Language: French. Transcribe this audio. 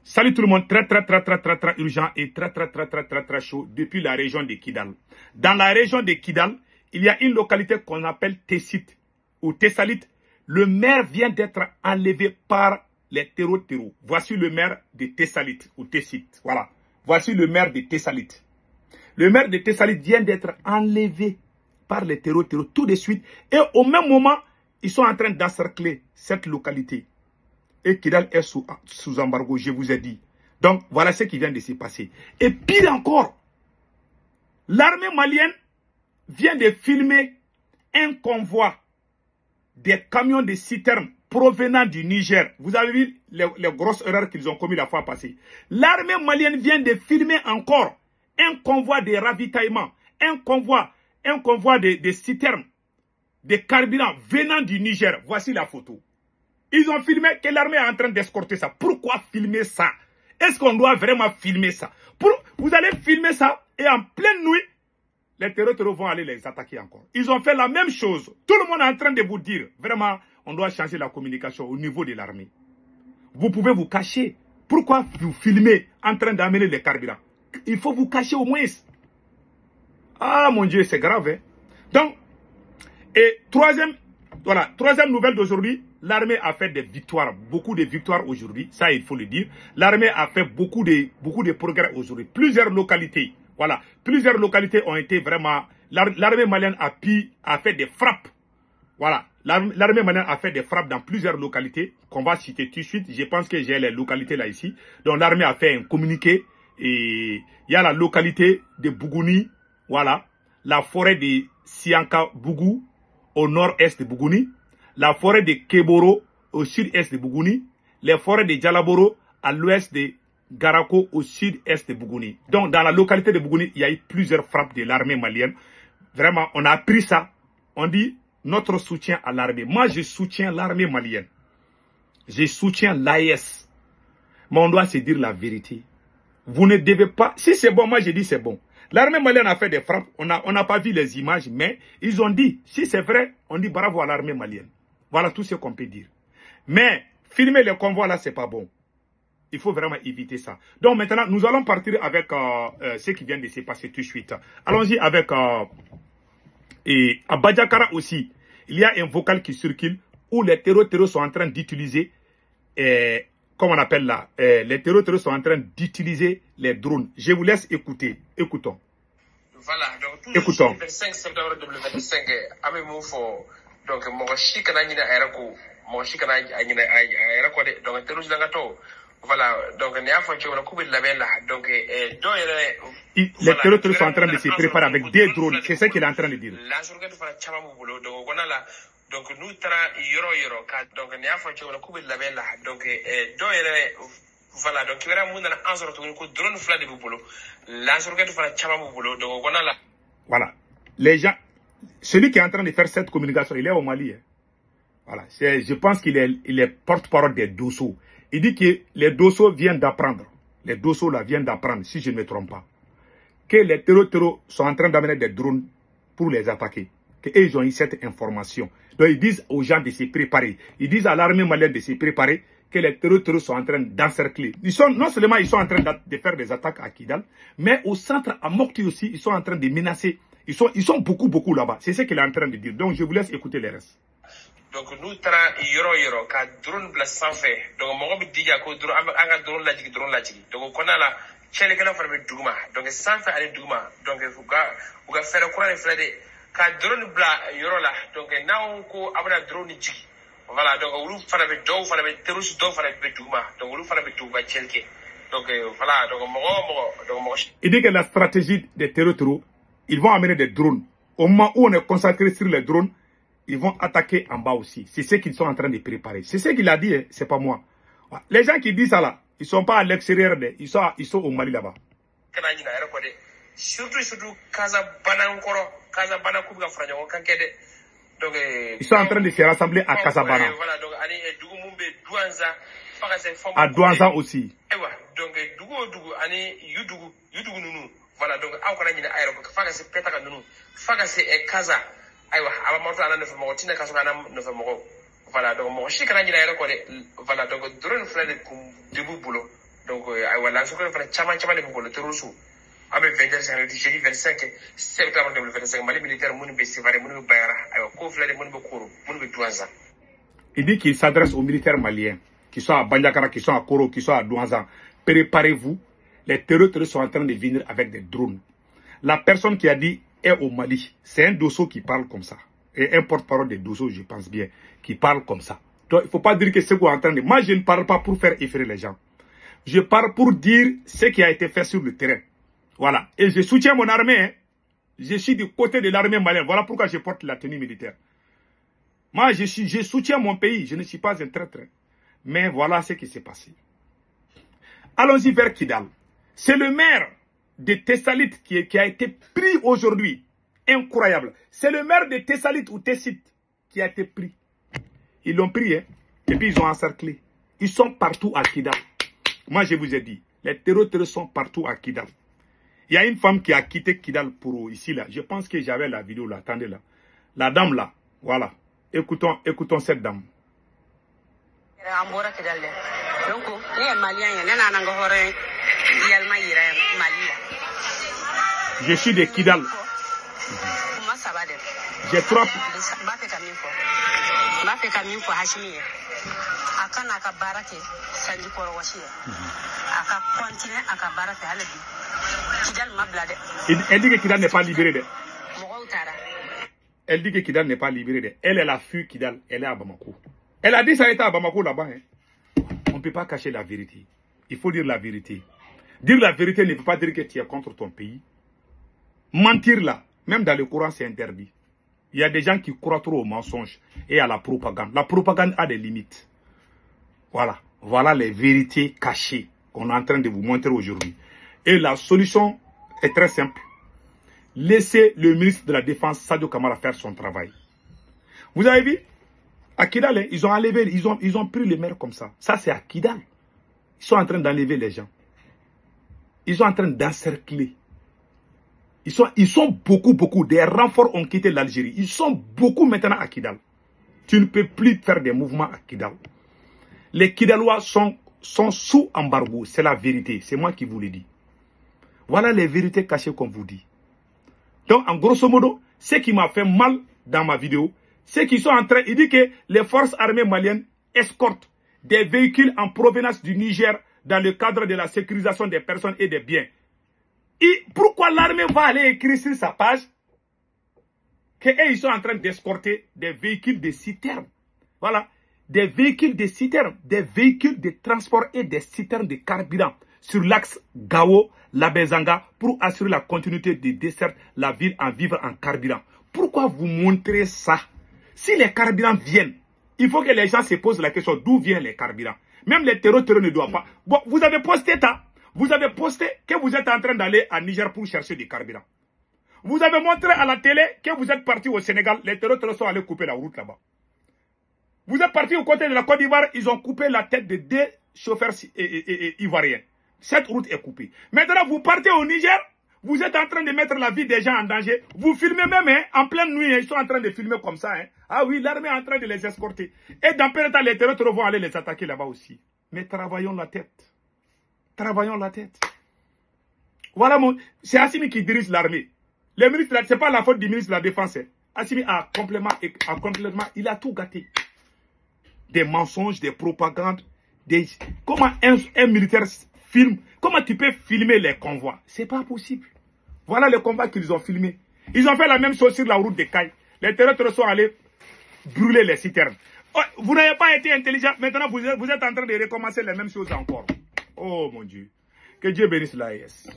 Salut tout le monde, très urgent et très chaud depuis la région de Kidal. Dans la région de Kidal, il y a une localité qu'on appelle Tessit ou Tessalit. Le maire vient d'être enlevé par les terreaux. Voici le maire de Tessalit ou Tessit. Voilà. Voici le maire de Tessalit. Le maire de Tessalit vient d'être enlevé par les terreaux tout de suite. Et au même moment, ils sont en train d'encercler cette localité. Et Kidal est sous embargo, je vous ai dit. Donc, voilà ce qui vient de se passer. Et pire encore, l'armée malienne vient de filmer un convoi des camions de citernes provenant du Niger. Vous avez vu les grosses erreurs qu'ils ont commises la fois passée. L'armée malienne vient de filmer encore un convoi de ravitaillement, un convoi de citernes, de carburant venant du Niger. Voici la photo. Ils ont filmé que l'armée est en train d'escorter ça. Pourquoi filmer ça? Est-ce qu'on doit vraiment filmer ça? Vous allez filmer ça et en pleine nuit, les terroristes vont aller les attaquer encore. Ils ont fait la même chose. Tout le monde est en train de vous dire, vraiment, on doit changer la communication au niveau de l'armée. Vous pouvez vous cacher. Pourquoi vous filmez en train d'amener les carburants? Il faut vous cacher au moins. Ah mon Dieu, c'est grave. Hein? Donc, et troisième nouvelle d'aujourd'hui, l'armée a fait des victoires, beaucoup de victoires aujourd'hui, ça il faut le dire. L'armée a fait beaucoup de progrès aujourd'hui. Plusieurs localités, voilà, plusieurs localités ont été vraiment, l'armée malienne a fait des frappes. Voilà, l'armée malienne a fait des frappes dans plusieurs localités qu'on va citer tout de suite. Je pense que j'ai les localités là ici. Donc l'armée a fait un communiqué et il y a la localité de Bougouni, voilà, la forêt de Sianka-Bougou au nord-est de Bougouni, la forêt de Keboro au sud-est de Bougouni, les forêts de Djalaboro à l'ouest de Garako au sud-est de Bougouni. Donc dans la localité de Bougouni, il y a eu plusieurs frappes de l'armée malienne. Vraiment, on a appris ça. On dit notre soutien à l'armée. Moi, je soutiens l'armée malienne. Je soutiens l'AES. Mais on doit se dire la vérité. Vous ne devez pas... Si c'est bon, moi je dis c'est bon. L'armée malienne a fait des frappes, on n'a pas vu les images, mais ils ont dit, si c'est vrai, on dit bravo à l'armée malienne. Voilà tout ce qu'on peut dire. Mais filmer les convois là, c'est pas bon. Il faut vraiment éviter ça. Donc maintenant, nous allons partir avec ce qui vient de se passer tout de suite. Allons-y avec... et à Badjakara aussi, il y a un vocal qui circule où les terroristes sont en train d'utiliser... Comment on appelle là, les terroristes sont en train d'utiliser les drones. Je vous laisse écouter. Écoutons. Voilà, donc tout Écoutons. le 25 septembre 2025, avec mon fort, donc mon chicana aérako, mon chicana aérako, donc terroristes d'angato. Voilà, donc il y a un fait qu'on coupe de la belle, donc les terroristes sont en train de se préparer avec des drones. C'est ce qu'il est en train de dire. La surgate fera chamamu boulot, donc on a là. Donc nous tra yoro donc ne afa ci wala ko be label la donc voilà donc vera mun na ansoro to ko drone fla de bolo la surgate fala chama bolo donc on a là. Voilà, les gens, celui qui est en train de faire cette communication, il est au Mali. Hein. Voilà, je pense qu'il est porte-parole des Dosso. Il dit que les Dosso viennent d'apprendre. Les Dosso là viennent d'apprendre, si je ne me trompe pas, que les terroristes sont en train d'amener des drones pour les attaquer. Qu'ils ont eu cette information. Donc ils disent aux gens de se préparer. Ils disent à l'armée malienne de se préparer que les terroristes sont en train d'encercler. Non seulement ils sont en train de faire des attaques à Kidal, mais au centre, à Mokti aussi, ils sont en train de menacer. Ils sont beaucoup là-bas. C'est ce qu'il est en train de dire. Donc je vous laisse écouter les restes. Donc nous tra yoro ka drone bla sans fait. Donc mo bi diga ko drone anga drone la jigi. Donc on a la chele kana farbe duguma. Donc sans fait aller duguma. Donc uga faire quoi les flade ka drone bla yoro la donc now ko abana drone jigi voilà donc wulu fana be do fana be terus do fana be duma donc wulu fana be tuba chelke donc voilà donc mo il dit que la stratégie des terroristes, ils vont amener des drones au moment où on est concentré sur les drones, ils vont attaquer en bas aussi. C'est ce qu'ils sont en train de préparer. C'est ce qu'il a dit, hein? C'est pas moi. Les gens qui disent ça là, ils sont pas à l'extérieur, ils sont au Mali là-bas. Surtout Casabana Kuba Fragno Kankede. Donc ils sont en train de se rassembler à Casabana. Voilà, donc allez Dugumumbe Douanza, à Douanza aussi. Donc Dugu ani Yudugu Nunu. Voilà, donc encore une aéroport, Fagase Petaka Nunu, Fagase et Kaza. Aywa, Amamoto Anna Nefamotina Casana Nefamoro. Voilà, donc mon chic à aéroport, voilà, donc drone fled de Bubulo. Donc donc voilà ce qu'on fait chama de le terrorisme avec 25 septembre 2025 Mali militaire mun be sévaré mun bayara ay ko flade mun be koro mun be douanza. Il dit qu'il s'adresse aux militaires maliens qui sont à Bandiakara, qui sont à Koro, qui sont à Douanza. Préparez-vous, les terroristes sont en train de venir avec des drones. La personne qui a dit est au Mali, c'est un Dosso qui parle comme ça. Et un porte-parole de Dosso, je pense bien, qui parle comme ça. Donc, il ne faut pas dire que c'est quoi en train de... Moi, je ne parle pas pour faire effrayer les gens. Je parle pour dire ce qui a été fait sur le terrain. Voilà. Et je soutiens mon armée. Hein. Je suis du côté de l'armée malienne. Voilà pourquoi je porte la tenue militaire. Moi, je soutiens mon pays. Je ne suis pas un traître. Mais voilà ce qui s'est passé. Allons-y vers Kidal. C'est le maire de Thessalite qui a été pris aujourd'hui. Incroyable. C'est le maire de Thessalite ou Thessite qui a été pris. Ils l'ont pris, hein. Et puis ils ont encerclé. Ils sont partout à Kidal. Moi, je vous ai dit, les terroristes sont partout à Kidal. Il y a une femme qui a quitté Kidal pour ici, là. Je pense que j'avais la vidéo, là. Attendez, là. La dame, là. Voilà. Écoutons cette dame. Je suis de Kidal. J'ai trois... Elle dit que Kidal n'est pas libéré. Elle dit que Kidal n'est pas libéré. Elle a fui Kidal. Elle est à Bamako. Elle a dit ça a été à Bamako là-bas. Hein. On ne peut pas cacher la vérité. Il faut dire la vérité. Dire la vérité ne veut pas dire que tu es contre ton pays. Mentir là, même dans le Coran, c'est interdit. Il y a des gens qui croient trop aux mensonges et à la propagande. La propagande a des limites. Voilà. Voilà les vérités cachées qu'on est en train de vous montrer aujourd'hui. Et la solution est très simple. Laissez le ministre de la Défense, Sadio Kamara, faire son travail. Vous avez vu? À Kidal, ils ont enlevé, ils ont pris les maires comme ça. Ça, c'est à Kidal. Ils sont en train d'enlever les gens. Ils sont en train d'encercler. Ils sont beaucoup. Des renforts ont quitté l'Algérie. Ils sont beaucoup maintenant à Kidal. Tu ne peux plus faire des mouvements à Kidal. Les Kidalois sont sous embargo. C'est la vérité. C'est moi qui vous le dis. Voilà les vérités cachées qu'on vous dit. Donc, en grosso modo, ce qui m'a fait mal dans ma vidéo, c'est qu'ils sont en train... Il dit que les forces armées maliennes escortent des véhicules en provenance du Niger dans le cadre de la sécurisation des personnes et des biens. Et pourquoi l'armée va aller écrire sur sa page qu'ils sont en train d'escorter des véhicules de citernes? Voilà. Des véhicules de citernes, des véhicules de transport et des citernes de carburant sur l'axe Gao-Labezanga pour assurer la continuité de dessert la ville en vivre en carburant. Pourquoi vous montrez ça? Si les carburants viennent, il faut que les gens se posent la question d'où viennent les carburants. Même les terroristes ne doivent pas. Bon, vous avez posté ça. Vous avez posté que vous êtes en train d'aller à Niger pour chercher du carburant. Vous avez montré à la télé que vous êtes parti au Sénégal. Les terroristes sont allés couper la route là-bas. Vous êtes parti au côté de la Côte d'Ivoire. Ils ont coupé la tête de 2 chauffeurs ivoiriens. Cette route est coupée. Maintenant, vous partez au Niger. Vous êtes en train de mettre la vie des gens en danger. Vous filmez même, hein, en pleine nuit. Hein, ils sont en train de filmer comme ça. Hein. Ah oui, l'armée est en train de les escorter. Et dans peu de temps, les terroristes vont aller les attaquer là-bas aussi. Mais travaillons la tête. Travaillons la tête. Voilà, c'est Assimi qui dirige l'armée. Le ministre, ce n'est pas la faute du ministre de la Défense. Hein. Assimi a complètement, il a tout gâté. Des mensonges, des propagandes. Comment un militaire filme? Comment tu peux filmer les convois? C'est pas possible. Voilà les convois qu'ils ont filmés. Ils ont fait la même chose sur la route de Caille. Les terroristes sont allés brûler les citernes. Oh, vous n'avez pas été intelligent. Maintenant, vous êtes en train de recommencer les mêmes choses encore. Oh mon Dieu. Que Dieu bénisse l'AES.